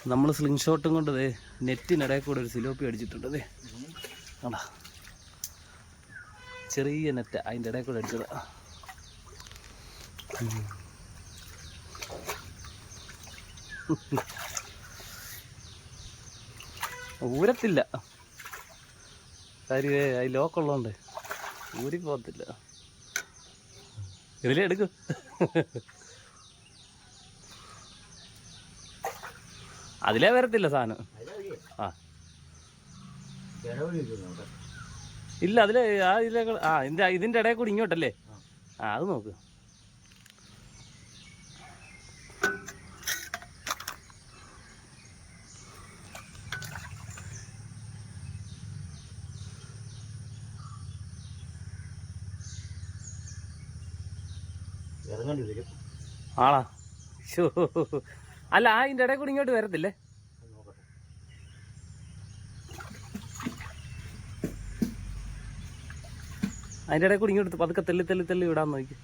നമ്മൾ സ്ലിംഗ് ഷോട്ടും കൊണ്ട് നെറ്റിനിടയിൽ കൂടെ ഒരു സിലോപ്പി അടിച്ചിട്ടുണ്ട്. ആടാ ചെറിയ നെറ്റ് അതിൻ്റെ ഇടയിൽ കൂടെ അടിച്ചതാ. ഊരത്തില്ല കാര്യം അത് ലോക്കുള്ളതുകൊണ്ട് ഊരി പോകത്തില്ല. ഇതിലേ എടുക്കും. അതിലേ വരത്തില്ല സാധനം. ആ ഇല്ല അതിലെ ഇതിൻ്റെ ഇടയിൽ കൂടി ഇങ്ങോട്ടല്ലേ? ആ അത് നോക്ക്. ആളാ അല്ല അതിൻ്റെ ഇടയിൽ കൂടി ഇങ്ങോട്ട് വരത്തില്ലേ? അതിൻ്റെ ഇടയിൽ കൂടി ഇങ്ങോട്ട് പതുക്കെ തെള്ളി വിടാൻ നോക്കി.